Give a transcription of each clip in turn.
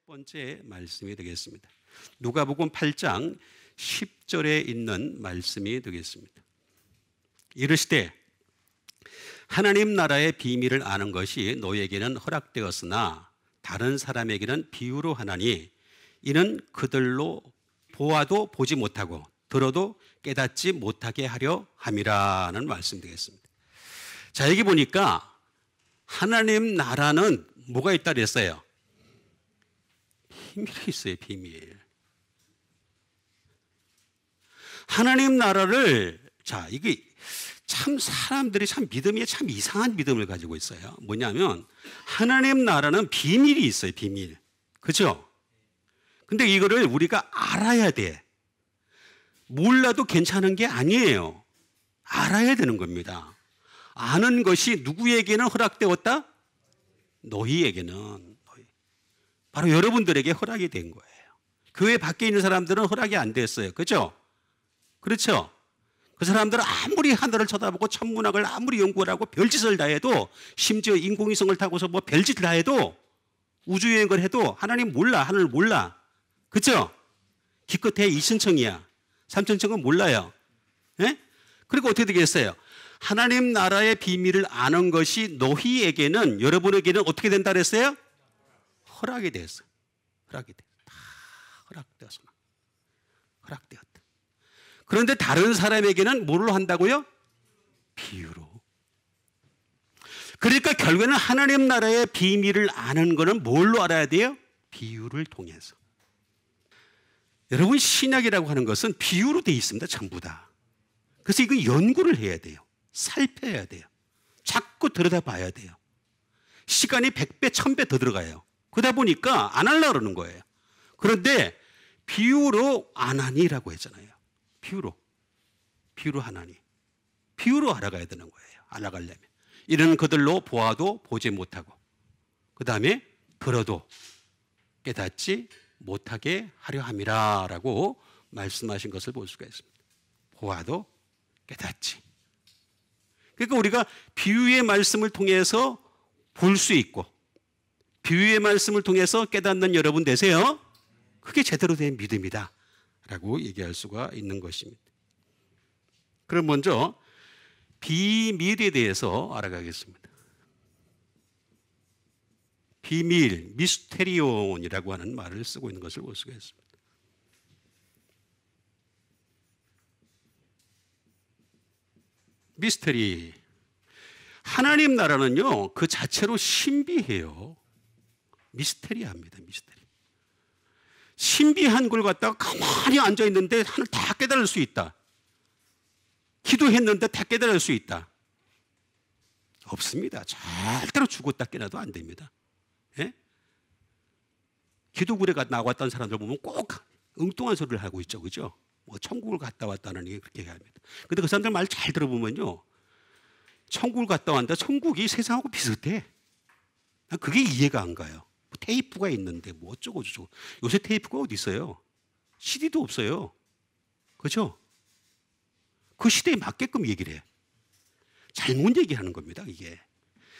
번째 말씀이 되겠습니다. 누가복음 8장 10절에 있는 말씀이 되겠습니다. 이르시되 하나님 나라의 비밀을 아는 것이 너에게는 허락되었으나 다른 사람에게는 비유로 하나니 이는 그들로 보아도 보지 못하고 들어도 깨닫지 못하게 하려 함이라는 말씀 되겠습니다. 자, 여기 보니까 하나님 나라는 뭐가 있다 그랬어요? 비밀이 있어요. 비밀. 하나님 나라를, 자, 이게 참 사람들이 참 믿음이 참 이상한 믿음을 가지고 있어요. 뭐냐면 하나님 나라는 비밀이 있어요. 비밀. 그죠? 근데 이거를 우리가 알아야 돼. 몰라도 괜찮은 게 아니에요. 알아야 되는 겁니다. 아는 것이 누구에게는 허락되었다? 너희에게는. 바로 여러분들에게 허락이 된 거예요. 교회 밖에 있는 사람들은 허락이 안 됐어요. 그죠? 그렇죠? 그 사람들은 아무리 하늘을 쳐다보고 천문학을 아무리 연구를 하고 별짓을 다 해도, 심지어 인공위성을 타고서 뭐 별짓을 다 해도, 우주여행을 해도 하나님 몰라. 하늘을 몰라. 그죠? 기껏해 2천층이야. 3천층은 몰라요. 예? 그리고 어떻게 되겠어요? 하나님 나라의 비밀을 아는 것이 너희에게는, 여러분에게는 어떻게 된다 그랬어요? 허락이 됐어요. 허락이 돼. 다 허락되었어. 허락되었다. 그런데 다른 사람에게는 뭘로 한다고요? 비유로. 그러니까 결국에는 하나님 나라의 비밀을 아는 것은 뭘로 알아야 돼요? 비유를 통해서. 여러분, 신약이라고 하는 것은 비유로 되어 있습니다. 전부 다. 그래서 이거 연구를 해야 돼요. 살펴야 돼요. 자꾸 들여다봐야 돼요. 시간이 100배, 1000배 더 들어가요. 그러다 보니까 안 하려고 그러는 거예요. 그런데 비유로 안 하니라고 했잖아요. 비유로 하나니. 비유로 알아가야 되는 거예요. 알아가려면. 이런 그들로 보아도 보지 못하고, 그 다음에 들어도 깨닫지 못하게 하려 함이라 라고 말씀하신 것을 볼 수가 있습니다. 보아도 깨닫지. 그러니까 우리가 비유의 말씀을 통해서 볼 수 있고, 비유의 말씀을 통해서 깨닫는 여러분 되세요. 그게 제대로 된 믿음이다 라고 얘기할 수가 있는 것입니다. 그럼 먼저 비밀에 대해서 알아가겠습니다. 비밀, 미스테리온이라고 하는 말을 쓰고 있는 것을 볼 수가 있습니다. 미스테리. 하나님 나라는요, 그 자체로 신비해요. 미스테리합니다. 미스테리. 신비한 걸 갖다가 가만히 앉아 있는데 하늘 다 깨달을 수 있다. 기도했는데 다 깨달을 수 있다. 없습니다. 절대로 죽었다 깨나도 안 됩니다. 예? 기도굴에 나왔던 사람들 보면 꼭 엉뚱한 소리를 하고 있죠. 그죠? 뭐 천국을 갔다 왔다느니 그렇게 얘기합니다. 근데 그 사람들 말 잘 들어보면요, 천국을 갔다 왔는데 천국이 세상하고 비슷해. 난 그게 이해가 안 가요. 뭐 테이프가 있는데 뭐 어쩌고 저쩌고. 요새 테이프가 어디 있어요? CD도 없어요. 그죠? 그 시대에 맞게끔 얘기를 해. 잘못 얘기하는 겁니다. 이게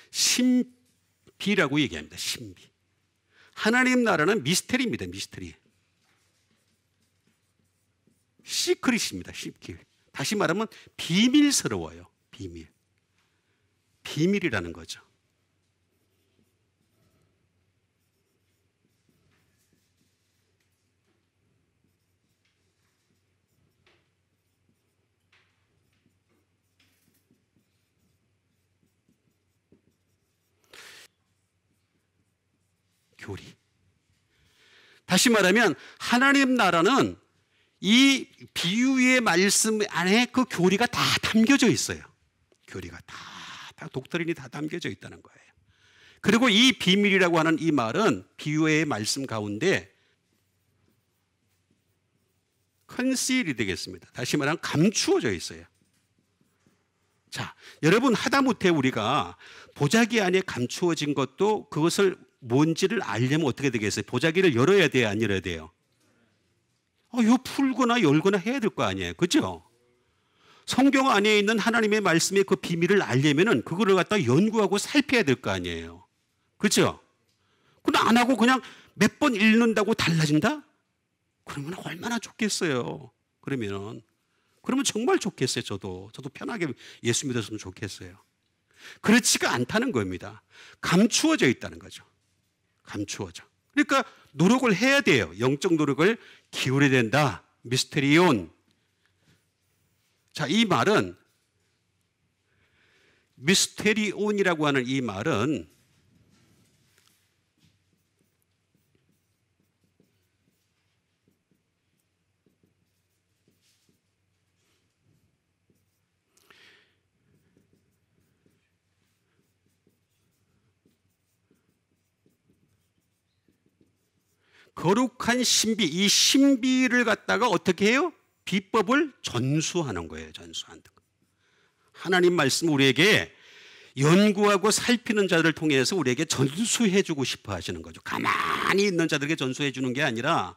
신비라고 얘기합니다. 신비. 하나님 나라는 미스테리입니다. 미스테리. 시크릿입니다. 시크릿. 다시 말하면 비밀스러워요. 비밀. 비밀이라는 거죠. 교리. 다시 말하면 하나님 나라는 이 비유의 말씀 안에 그 교리가 다 담겨져 있어요. 교리가 다 독트린이 다 담겨져 있다는 거예요. 그리고 이 비밀이라고 하는 이 말은 비유의 말씀 가운데 컨실이 되겠습니다. 다시 말하면 감추어져 있어요. 자, 여러분, 하다못해 우리가 보자기 안에 감추어진 것도 그것을 뭔지를 알려면 어떻게 되겠어요? 보자기를 열어야 돼요? 안 열어야 돼요? 이거 풀거나 열거나 해야 될 거 아니에요. 그죠? 성경 안에 있는 하나님의 말씀의 그 비밀을 알려면은 그거를 갖다 연구하고 살펴야 될 거 아니에요. 그죠? 근데 안 하고 그냥 몇 번 읽는다고 달라진다? 그러면 얼마나 좋겠어요. 그러면 정말 좋겠어요. 저도 편하게 예수 믿었으면 좋겠어요. 그렇지가 않다는 겁니다. 감추어져 있다는 거죠. 감추어져. 그러니까 노력을 해야 돼요. 영적 노력을 기울여야 된다. 미스테리온. 자, 이 말은, 미스테리온이라고 하는 이 말은 거룩한 신비, 이 신비를 갖다가 어떻게 해요? 비법을 전수하는 거예요. 전수하는 거. 하나님 말씀 우리에게 연구하고 살피는 자들을 통해서 우리에게 전수해 주고 싶어 하시는 거죠. 가만히 있는 자들에게 전수해 주는 게 아니라,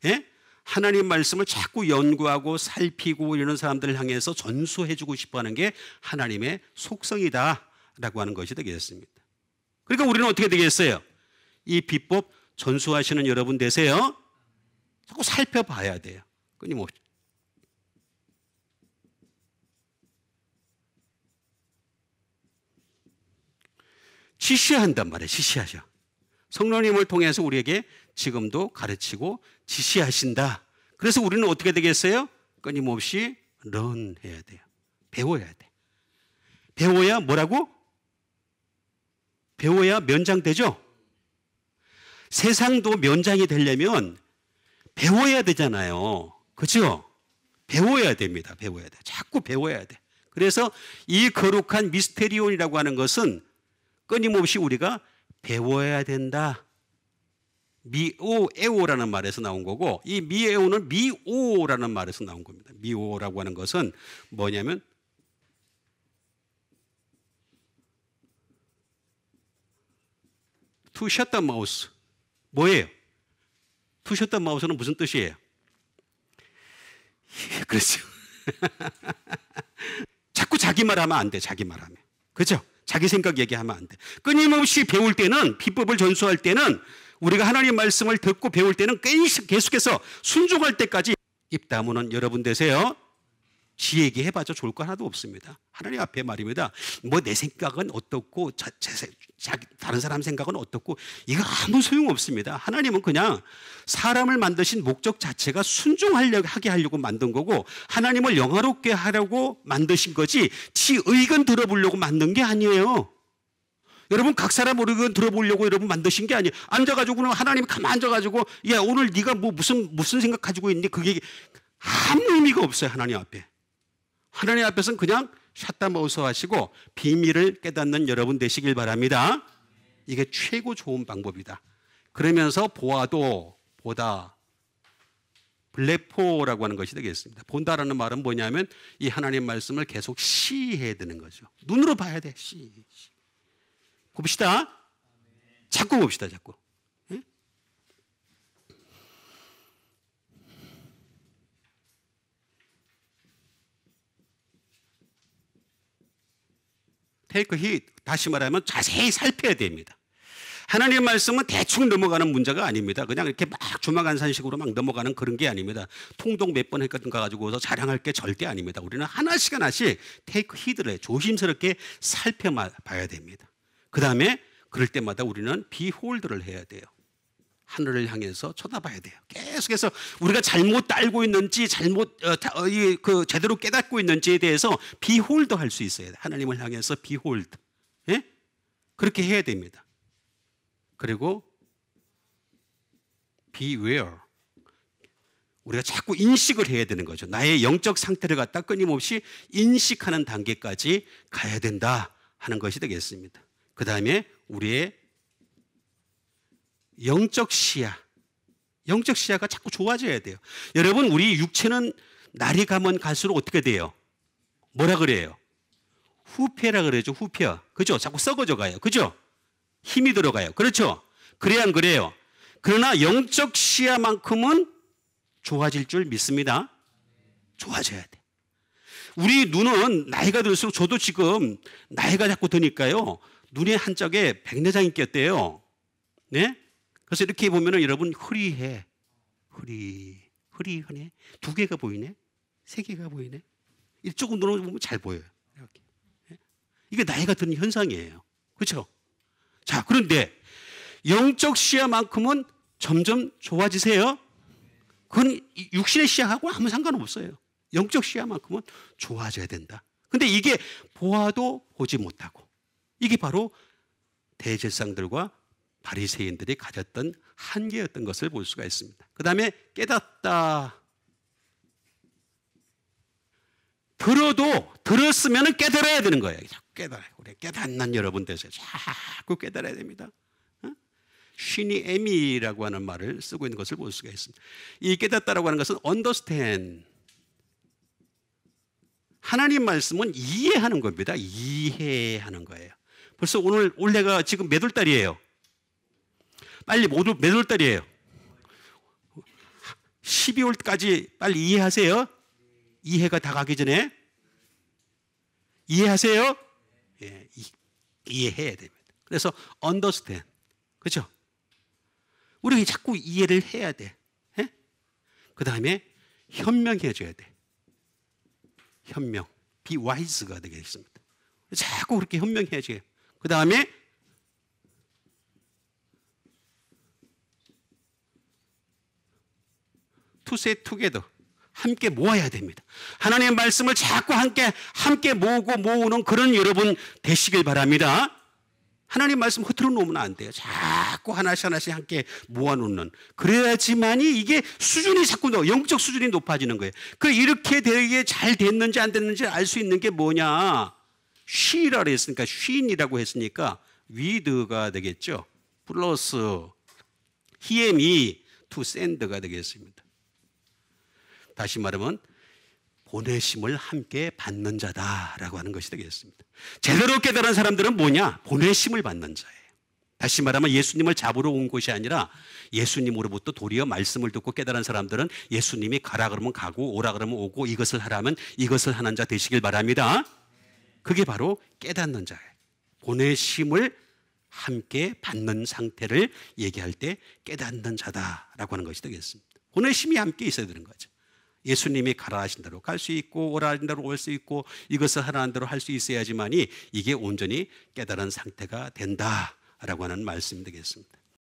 예? 하나님 말씀을 자꾸 연구하고 살피고 이런 사람들을 향해서 전수해 주고 싶어 하는 게 하나님의 속성이다라고 하는 것이 되겠습니다. 그러니까 우리는 어떻게 되겠어요? 이 비법 전수하시는 여러분 되세요. 자꾸 살펴봐야 돼요. 끊임없이. 지시한단 말이에요. 지시하셔. 성령님을 통해서 우리에게 지금도 가르치고 지시하신다. 그래서 우리는 어떻게 되겠어요? 끊임없이 런해야 돼요. 배워야 돼. 배워야 뭐라고? 배워야 면장되죠? 세상도 면장이 되려면 배워야 되잖아요. 그렇죠? 배워야 됩니다. 배워야 돼. 자꾸 배워야 돼. 그래서 이 거룩한 미스테리온이라고 하는 것은 끊임없이 우리가 배워야 된다. 미오에오라는 말에서 나온 거고, 이 미에오는 미오라는 말에서 나온 겁니다. 미오라고 하는 것은 뭐냐면 to shut the mouth. 뭐예요? to shut the mouth는 무슨 뜻이에요? 그렇죠. 자꾸 자기 말하면 안 돼. 자기 말하면. 그렇죠? 자기 생각 얘기하면 안 돼. 끊임없이 배울 때는, 비법을 전수할 때는, 우리가 하나님 말씀을 듣고 배울 때는 계속해서 순종할 때까지 입 다무는 여러분 되세요. 지 얘기해봐도 좋을 거 하나도 없습니다. 하나님 앞에 말입니다. 뭐 내 생각은 어떻고 다른 사람 생각은 어떻고 이거 아무 소용없습니다. 하나님은 그냥 사람을 만드신 목적 자체가 순종하게 하려고 만든 거고, 하나님을 영화롭게 하려고 만드신 거지 지 의견 들어보려고 만든 게 아니에요. 여러분 각 사람 의견 들어보려고 여러분 만드신 게 아니에요. 앉아가지고는 하나님이 가만 앉아가지고 야 오늘 네가 뭐 무슨 생각 가지고 있니? 그게 아무 의미가 없어요. 하나님 앞에. 하나님 앞에서는 그냥 샷다마우스 하시고 비밀을 깨닫는 여러분 되시길 바랍니다. 이게 최고 좋은 방법이다. 그러면서 보아도 보다, 블레포라고 하는 것이 되겠습니다. 본다라는 말은 뭐냐면 이 하나님 말씀을 계속 시해야 되는 거죠. 눈으로 봐야 돼. 시. 봅시다. 자꾸 봅시다. 자꾸. 예? 테이크 힛. 다시 말하면 자세히 살펴야 됩니다. 하나님의 말씀은 대충 넘어가는 문제가 아닙니다. 그냥 이렇게 막 주마간산식으로 막 넘어가는 그런 게 아닙니다. 통독 몇 번 했거든 가지고서 자랑할 게 절대 아닙니다. 우리는 하나씩 테이크 힛을 해 조심스럽게 살펴봐야 됩니다. 그 다음에 그럴 때마다 우리는 비홀드를 해야 돼요. 하늘을 향해서 쳐다봐야 돼요. 계속해서 우리가 잘못 알고 있는지 제대로 깨닫고 있는지에 대해서 비홀드 할 수 있어야 돼요. 하나님을 향해서 비홀드. 예? 그렇게 해야 됩니다. 그리고 beware. 우리가 자꾸 인식을 해야 되는 거죠. 나의 영적 상태를 갖다 끊임없이 인식하는 단계까지 가야 된다 하는 것이 되겠습니다. 그 다음에 우리의 영적 시야가 자꾸 좋아져야 돼요. 여러분 우리 육체는 날이 가면 갈수록 어떻게 돼요? 뭐라 그래요? 후패라 그러죠. 후패. 그죠? 자꾸 썩어져 가요. 그죠? 힘이 들어가요. 그렇죠? 그래야 안 그래요? 그러나 영적 시야만큼은 좋아질 줄 믿습니다. 좋아져야 돼. 우리 눈은 나이가 들수록, 저도 지금 나이가 자꾸 드니까요, 눈에 한쪽에 백내장이 꼈대요. 네? 그래서 이렇게 보면은 여러분 흐리해. 흐리하네. 두 개가 보이네. 세 개가 보이네. 이쪽 눈으로 보면 잘 보여요. 이렇게. 이게 나이가 드는 현상이에요. 그렇죠? 자, 그런데 영적 시야만큼은 점점 좋아지세요. 그건 육신의 시야하고 아무 상관없어요. 영적 시야만큼은 좋아져야 된다. 근데 이게 보아도 보지 못하고, 이게 바로 대제사장들과 바리새인들이 가졌던 한계였던 것을 볼 수가 있습니다. 그 다음에 깨닫다. 들었으면 깨달아야 되는 거예요. 자꾸 깨달아요. 우리 깨닫는 여러분 되세요. 자꾸 깨달아야 됩니다. 쉬니 에미라고 하는 말을 쓰고 있는 것을 볼 수가 있습니다. 이 깨닫다라고 하는 것은 understand. 하나님 말씀은 이해하는 겁니다. 이해하는 거예요. 벌써 오늘 올해가 지금 몇 월 달이에요? 빨리 모두 몇 월 달이에요? 12월까지 빨리 이해하세요. 이해가 다 가기 전에 이해하세요? 예, 이해해야 됩니다. 그래서 understand. 그렇죠? 우리가 자꾸 이해를 해야 돼. 예? 그 다음에 현명해져야 돼. 현명. be wise가 되겠습니다. 자꾸 그렇게 현명해져요. 그 다음에 to set together. 함께 모아야 됩니다. 하나님의 말씀을 자꾸 함께 모으는 그런 여러분 되시길 바랍니다. 하나님 말씀 흐트러 놓으면 안 돼요. 자꾸 하나씩 함께 모아놓는. 그래야지만이 이게 수준이 자꾸 영적 수준이 높아지는 거예요. 이렇게 되게 잘 됐는지 안 됐는지 알 수 있는 게 뭐냐? she라고 했으니까 쉰이라고 했으니까 with가 되겠죠. 플러스 힘이 to send가 되겠습니다. 다시 말하면 보내심을 함께 받는 자다라고 하는 것이 되겠습니다. 제대로 깨달은 사람들은 뭐냐? 보내심을 받는 자예요. 다시 말하면 예수님을 잡으러 온 것이 아니라 예수님으로부터 도리어 말씀을 듣고 깨달은 사람들은 예수님이 가라 그러면 가고 오라 그러면 오고 이것을 하라면 이것을 하는 자 되시길 바랍니다. 그게 바로 깨닫는 자예요. 보내심을 함께 받는 상태를 얘기할 때 깨닫는 자다라고 하는 것이 되겠습니다. 보내심이 함께 있어야 되는 거죠. 예수님이 가라 하신 대로 갈 수 있고 오라 하신 대로 올 수 있고 이것을 하라는 대로 할 수 있어야지만이 이게 온전히 깨달은 상태가 된다라고 하는 말씀이 되겠습니다.